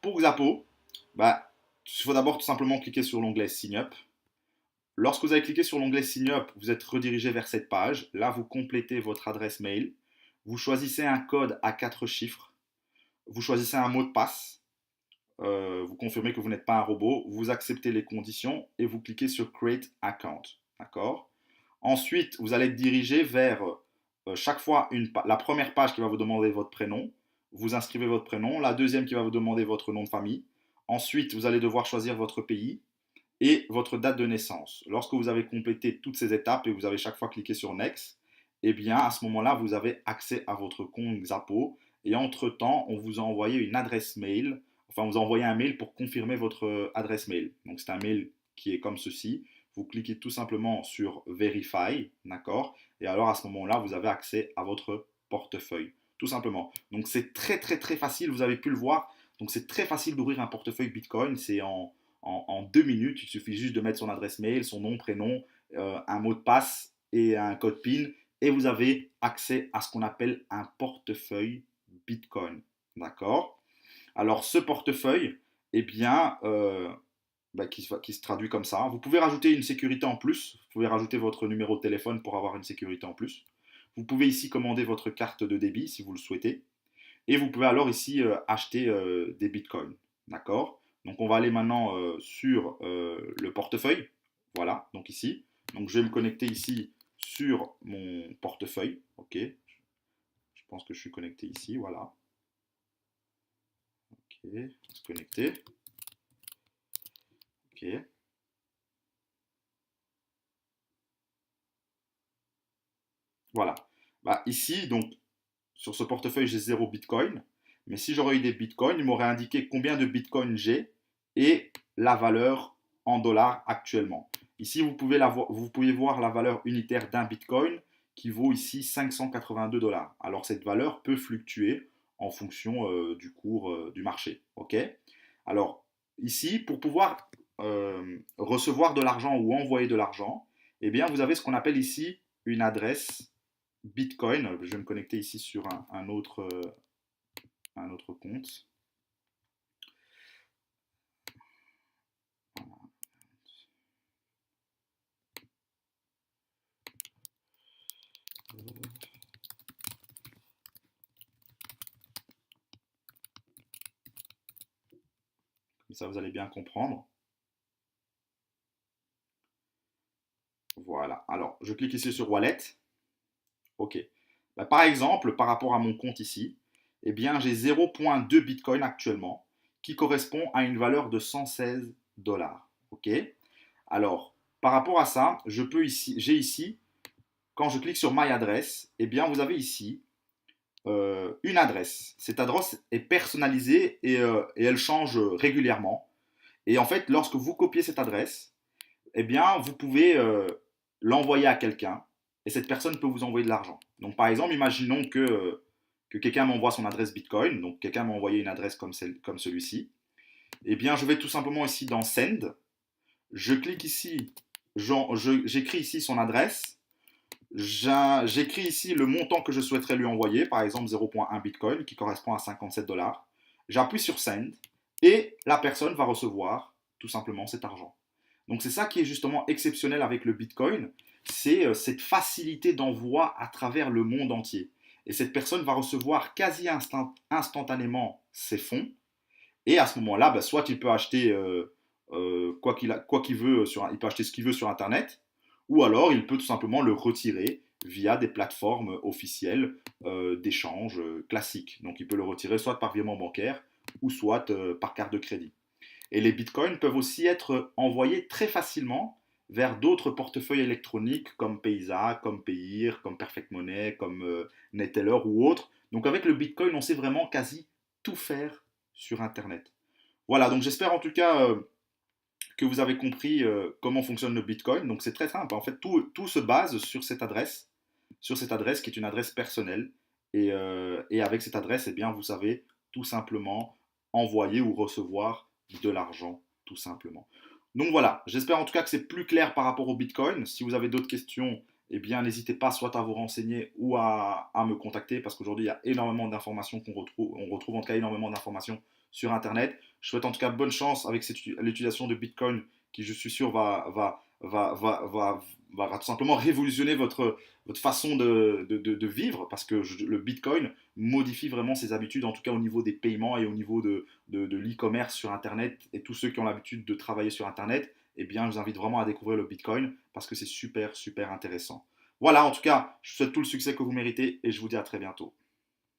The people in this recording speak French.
pour Xapo, bah, il faut d'abord tout simplement cliquer sur l'onglet Sign Up. Lorsque vous avez cliqué sur l'onglet Sign Up, vous êtes redirigé vers cette page. Là, vous complétez votre adresse mail. Vous choisissez un code à 4 chiffres. Vous choisissez un mot de passe. Vous confirmez que vous n'êtes pas un robot. Vous acceptez les conditions et vous cliquez sur Create Account. D'accord? Ensuite, vous allez être dirigé vers chaque fois la première page qui va vous demander votre prénom. Vous inscrivez votre prénom. La deuxième qui va vous demander votre nom de famille. Ensuite, vous allez devoir choisir votre pays et votre date de naissance. Lorsque vous avez complété toutes ces étapes et vous avez chaque fois cliqué sur Next, eh bien, à ce moment-là, vous avez accès à votre compte Xapo. Et entre-temps, on vous a envoyé une adresse mail. Enfin, on vous a envoyé un mail pour confirmer votre adresse mail. Donc, c'est un mail qui est comme ceci. Vous cliquez tout simplement sur Verify, d'accord? Et alors, à ce moment-là, vous avez accès à votre portefeuille, tout simplement. Donc, c'est très, très, très facile. Vous avez pu le voir. Donc, c'est très facile d'ouvrir un portefeuille Bitcoin. C'est en 2 minutes. Il suffit juste de mettre son adresse mail, son nom, prénom, un mot de passe et un code PIN. Et vous avez accès à ce qu'on appelle un portefeuille Bitcoin. D'accord? Alors, ce portefeuille, eh bien, qui se traduit comme ça. Vous pouvez rajouter une sécurité en plus. Vous pouvez rajouter votre numéro de téléphone pour avoir une sécurité en plus. Vous pouvez ici commander votre carte de débit si vous le souhaitez. Et vous pouvez alors ici acheter des bitcoins. D'accord? Donc on va aller maintenant sur le portefeuille. Voilà, donc ici. Donc je vais me connecter ici sur mon portefeuille. Ok. Je pense que je suis connecté ici. Voilà. Ok. Se connecter. Ok. Voilà. Bah, ici, donc, sur ce portefeuille, j'ai 0 bitcoin. Mais si j'aurais eu des bitcoins, il m'aurait indiqué combien de bitcoins j'ai et la valeur en dollars actuellement. Ici, vous pouvez voir la valeur unitaire d'un bitcoin qui vaut ici 582 dollars. Alors, cette valeur peut fluctuer en fonction du cours du marché. OK? Alors, ici, pour pouvoir recevoir de l'argent ou envoyer de l'argent, eh bien, vous avez ce qu'on appelle ici une adresse Bitcoin. Je vais me connecter ici sur un autre compte. Comme ça, vous allez bien comprendre. Voilà. Alors, je clique ici sur Wallet. OK. Bah, par exemple, par rapport à mon compte ici, eh bien, j'ai 0,2 Bitcoin actuellement qui correspond à une valeur de 116 dollars. OK. Alors, par rapport à ça, j'ai ici, quand je clique sur My Address, eh bien, vous avez ici une adresse. Cette adresse est personnalisée et elle change régulièrement. Et en fait, lorsque vous copiez cette adresse, eh bien, vous pouvez l'envoyer à quelqu'un et cette personne peut vous envoyer de l'argent. Donc, par exemple, imaginons que quelqu'un m'envoie son adresse Bitcoin, donc quelqu'un m'a envoyé une adresse comme celui-ci. Eh bien, je vais tout simplement ici dans Send. Je clique ici, j'écris ici son adresse. J'écris ici le montant que je souhaiterais lui envoyer, par exemple 0,1 Bitcoin, qui correspond à 57 dollars. J'appuie sur Send et la personne va recevoir tout simplement cet argent. Donc c'est ça qui est justement exceptionnel avec le Bitcoin, c'est cette facilité d'envoi à travers le monde entier. Et cette personne va recevoir quasi instantanément ses fonds. Et à ce moment-là, bah, soit il peut acheter quoi qu'il veut, il peut acheter ce qu'il veut sur Internet, ou alors il peut tout simplement le retirer via des plateformes officielles d'échange classiques. Donc il peut le retirer soit par virement bancaire ou soit par carte de crédit. Et les bitcoins peuvent aussi être envoyés très facilement vers d'autres portefeuilles électroniques comme Paysa, comme Payeer, comme Perfect Money, comme Neteller ou autres. Donc avec le bitcoin, on sait vraiment quasi tout faire sur Internet. Voilà, donc j'espère en tout cas que vous avez compris comment fonctionne le bitcoin. Donc c'est très simple, en fait tout se base sur cette adresse qui est une adresse personnelle. Et avec cette adresse, eh bien, vous savez tout simplement envoyer ou recevoir de l'argent, tout simplement. Donc voilà, j'espère en tout cas que c'est plus clair par rapport au Bitcoin. Si vous avez d'autres questions, eh bien, n'hésitez pas soit à vous renseigner ou à me contacter parce qu'aujourd'hui, il y a énormément d'informations qu'on retrouve, on retrouve en tout cas énormément d'informations sur Internet. Je souhaite en tout cas bonne chance avec l'utilisation de Bitcoin qui, je suis sûr, va tout simplement révolutionner votre façon de vivre parce que le Bitcoin modifie vraiment ses habitudes, en tout cas au niveau des paiements et au niveau de l'e-commerce sur Internet. Et tous ceux qui ont l'habitude de travailler sur Internet, eh bien, je vous invite vraiment à découvrir le Bitcoin parce que c'est super, super intéressant. Voilà, en tout cas, je vous souhaite tout le succès que vous méritez et je vous dis à très bientôt.